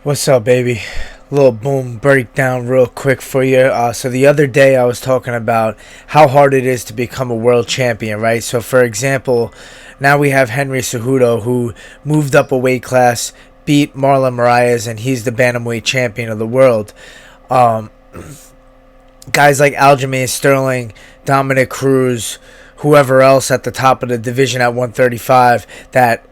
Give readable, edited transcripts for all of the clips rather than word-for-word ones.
What's up, baby? Little boom breakdown real quick for you. So the other day I was talking about how hard it is to become a world champion, right? So for example, now we have Henry Cejudo, who moved up a weight class, beat Marlon Moraes, and he's the bantamweight champion of the world. Um, Guys like Aljamain Sterling, Dominic Cruz, whoever else at the top of the division at 135 that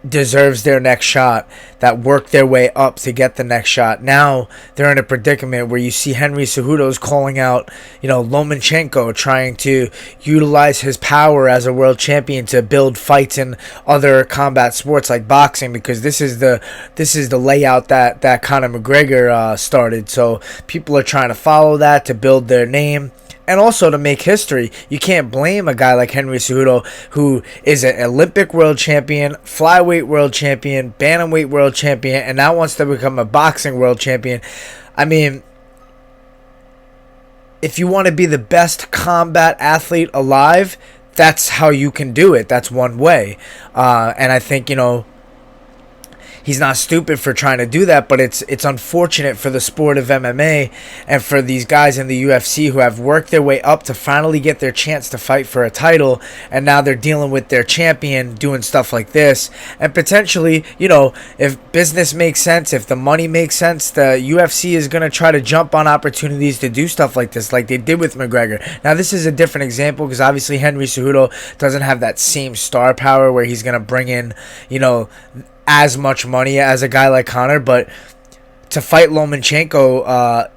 deserves their next shot, that worked their way up to get the next shot. Now they're in a predicament where you see Henry Cejudo's calling out, Lomachenko, trying to utilize his power as a world champion to build fights in other combat sports like boxing, because this is the layout that Conor McGregor started. So people are trying to follow that to build their name and also to make history. You can't blame a guy like Henry Cejudo, who is an Olympic world champion, flyweight world champion, bantamweight world champion, and now wants to become a boxing world champion. I mean, if you want to be the best combat athlete alive, that's how you can do it. That's one way. And I think, he's not stupid for trying to do that, but it's unfortunate for the sport of MMA and for these guys in the UFC who have worked their way up to finally get their chance to fight for a title, and now they're dealing with their champion doing stuff like this. And potentially, if business makes sense, if the money makes sense, the UFC is going to try to jump on opportunities to do stuff like this, like they did with McGregor. Now, this is a different example because obviously Henry Cejudo doesn't have that same star power where he's going to bring in, as much money as a guy like Conor, but to fight Lomachenko,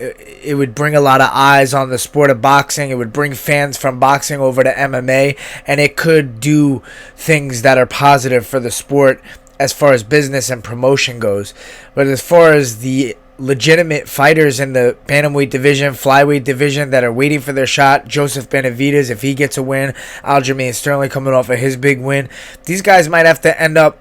it would bring a lot of eyes on the sport of boxing. It would bring fans from boxing over to MMA, and it could do things that are positive for the sport as far as business and promotion goes. But as far as the legitimate fighters in the bantamweight division, flyweight division that are waiting for their shot, Joseph Benavidez, if he gets a win, Aljamain Sterling coming off of his big win, these guys might have to end up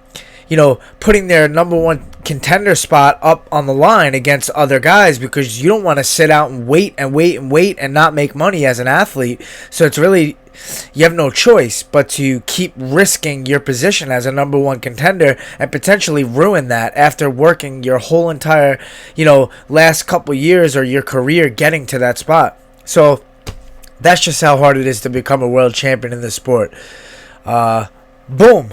putting their number one contender spot up on the line against other guys, because you don't want to sit out and wait and not make money as an athlete. So it's really, you have no choice but to keep risking your position as a number one contender and potentially ruin that after working your whole entire, last couple years or your career getting to that spot. So that's just how hard it is to become a world champion in this sport. Boom.